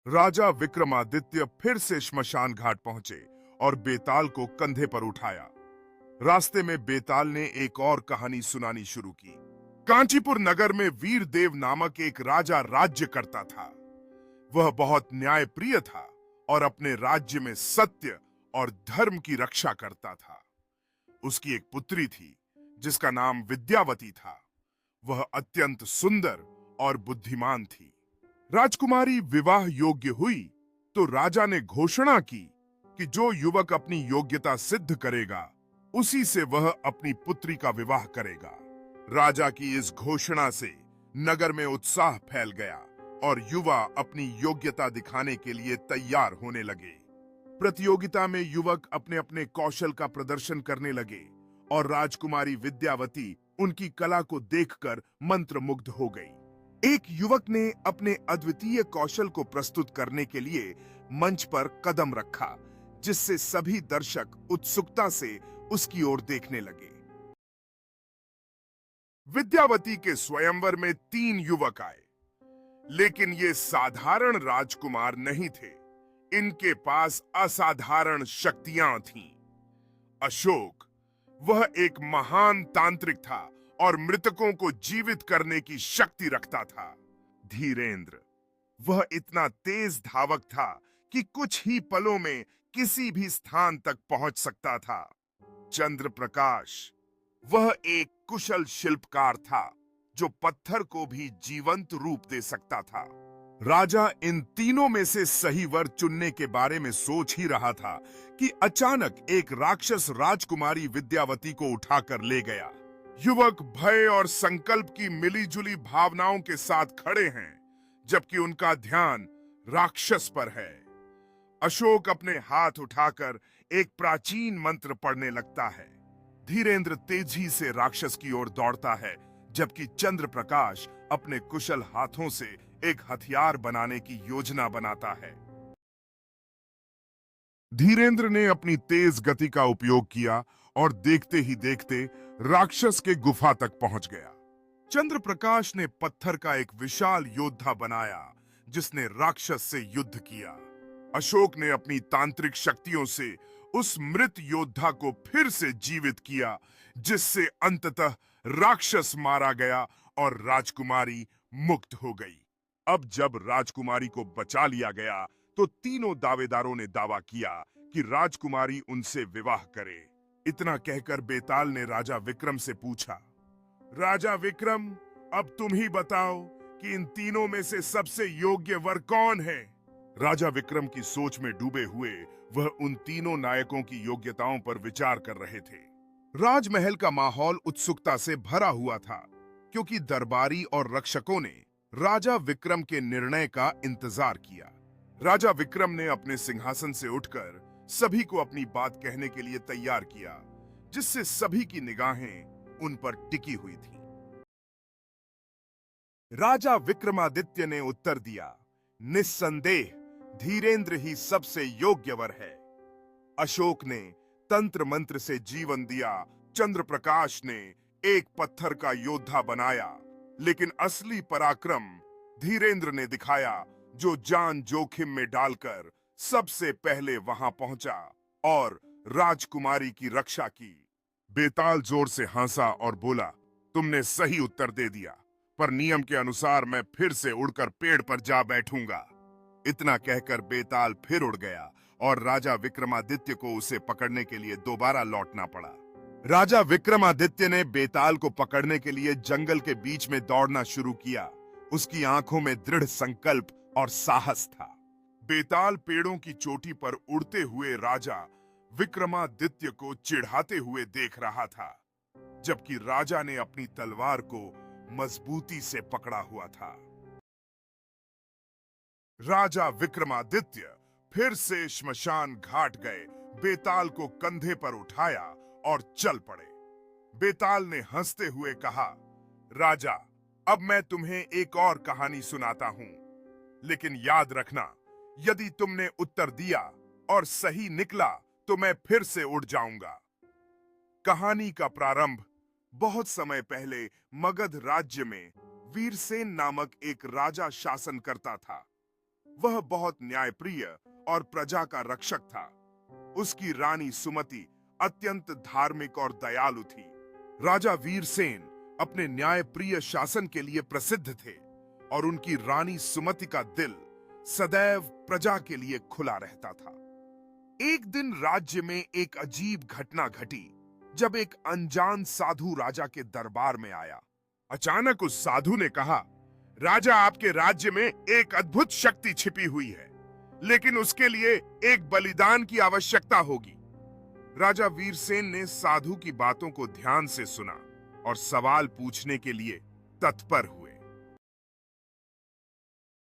राजा विक्रमादित्य फिर से श्मशान घाट पहुंचे और बेताल को कंधे पर उठाया। रास्ते में बेताल ने एक और कहानी सुनानी शुरू की। कांचीपुर नगर में वीरदेव नामक एक राजा राज्य करता था। वह बहुत न्यायप्रिय था और अपने राज्य में सत्य और धर्म की रक्षा करता था। उसकी एक पुत्री थी जिसका नाम विद्यावती था। वह अत्यंत सुंदर और बुद्धिमान थी। राजकुमारी विवाह योग्य हुई तो राजा ने घोषणा की कि जो युवक अपनी योग्यता सिद्ध करेगा उसी से वह अपनी पुत्री का विवाह करेगा। राजा की इस घोषणा से नगर में उत्साह फैल गया और युवा अपनी योग्यता दिखाने के लिए तैयार होने लगे। प्रतियोगिता में युवक अपने अपने कौशल का प्रदर्शन करने लगे और राजकुमारी विद्यावती उनकी कला को देखकर मंत्रमुग्ध हो गई। एक युवक ने अपने अद्वितीय कौशल को प्रस्तुत करने के लिए मंच पर कदम रखा, जिससे सभी दर्शक उत्सुकता से उसकी ओर देखने लगे। विद्यावती के स्वयंवर में 3 युवक आए, लेकिन ये साधारण राजकुमार नहीं थे। इनके पास असाधारण शक्तियां थीं। अशोक, वह एक महान तांत्रिक था और मृतकों को जीवित करने की शक्ति रखता था। धीरेंद्र, वह इतना तेज धावक था कि कुछ ही पलों में किसी भी स्थान तक पहुंच सकता था। चंद्र प्रकाश, वह एक कुशल शिल्पकार था जो पत्थर को भी जीवंत रूप दे सकता था। राजा इन तीनों में से सही वर चुनने के बारे में सोच ही रहा था कि अचानक एक राक्षस राजकुमारी विद्यावती को उठाकर ले गया। युवक भय और संकल्प की मिलीजुली भावनाओं के साथ खड़े हैं, जबकि उनका ध्यान राक्षस पर है। अशोक अपने हाथ उठाकर एक प्राचीन मंत्र पढ़ने लगता है। धीरेंद्र तेजी से राक्षस की ओर दौड़ता है, जबकि चंद्र प्रकाश अपने कुशल हाथों से एक हथियार बनाने की योजना बनाता है। धीरेंद्र ने अपनी तेज गति का उपयोग किया और देखते ही देखते राक्षस के गुफा तक पहुंच गया। चंद्र प्रकाश ने पत्थर का एक विशाल योद्धा बनाया जिसने राक्षस से युद्ध किया। अशोक ने अपनी तांत्रिक शक्तियों से उस मृत योद्धा को फिर से जीवित किया, जिससे अंततः राक्षस मारा गया और राजकुमारी मुक्त हो गई। अब जब राजकुमारी को बचा लिया गया तो तीनों दावेदारों ने दावा किया कि राजकुमारी उनसे विवाह करे। इतना कहकर बेताल ने राजा विक्रम से पूछा, राजा विक्रम, अब तुम ही बताओ कि इन तीनों में से सबसे योग्य वर कौन है? राजा विक्रम की सोच में डूबे हुए वह उन तीनों नायकों की योग्यताओं पर विचार कर रहे थे। राजमहल का माहौल उत्सुकता से भरा हुआ था, क्योंकि दरबारी और रक्षकों ने राजा विक्रम के निर्णय का इंतजार किया। राजा विक्रम ने अपने सिंहासन से उठकर सभी को अपनी बात कहने के लिए तैयार किया, जिससे सभी की निगाहें उन पर टिकी हुई थी। राजा विक्रमादित्य ने उत्तर दिया, निस्संदेह धीरेंद्र ही सबसे योग्य वर है। अशोक ने तंत्र मंत्र से जीवन दिया। चंद्र प्रकाश ने एक पत्थर का योद्धा बनाया, लेकिन असली पराक्रम धीरेंद्र ने दिखाया, जो जान जोखिम में डालकर सबसे पहले वहां पहुंचा और राजकुमारी की रक्षा की। बेताल जोर से हंसा और बोला, तुमने सही उत्तर दे दिया, पर नियम के अनुसार मैं फिर से उड़कर पेड़ पर जा बैठूंगा। इतना कहकर बेताल फिर उड़ गया और राजा विक्रमादित्य को उसे पकड़ने के लिए दोबारा लौटना पड़ा। राजा विक्रमादित्य ने बेताल को पकड़ने के लिए जंगल के बीच में दौड़ना शुरू किया। उसकी आंखों में दृढ़ संकल्प और साहस था। बेताल पेड़ों की चोटी पर उड़ते हुए राजा विक्रमादित्य को चिढ़ाते हुए देख रहा था, जबकि राजा ने अपनी तलवार को मजबूती से पकड़ा हुआ था। राजा विक्रमादित्य फिर से श्मशान घाट गए, बेताल को कंधे पर उठाया और चल पड़े। बेताल ने हंसते हुए कहा, राजा, अब मैं तुम्हें एक और कहानी सुनाता हूं, लेकिन याद रखना, यदि तुमने उत्तर दिया और सही निकला तो मैं फिर से उड़ जाऊंगा। कहानी का प्रारंभ बहुत समय पहले मगध राज्य में वीरसेन नामक एक राजा शासन करता था। वह बहुत न्यायप्रिय और प्रजा का रक्षक था। उसकी रानी सुमति अत्यंत धार्मिक और दयालु थी। राजा वीरसेन अपने न्यायप्रिय शासन के लिए प्रसिद्ध थे और उनकी रानी सुमति का दिल सदैव प्रजा के लिए खुला रहता था। एक दिन राज्य में एक अजीब घटना घटी जब एक अनजान साधु राजा के दरबार में आया। अचानक उस साधु ने कहा, राजा, आपके राज्य में एक अद्भुत शक्ति छिपी हुई है, लेकिन उसके लिए एक बलिदान की आवश्यकता होगी। राजा वीरसेन ने साधु की बातों को ध्यान से सुना और सवाल पूछने के लिए तत्पर हुआ।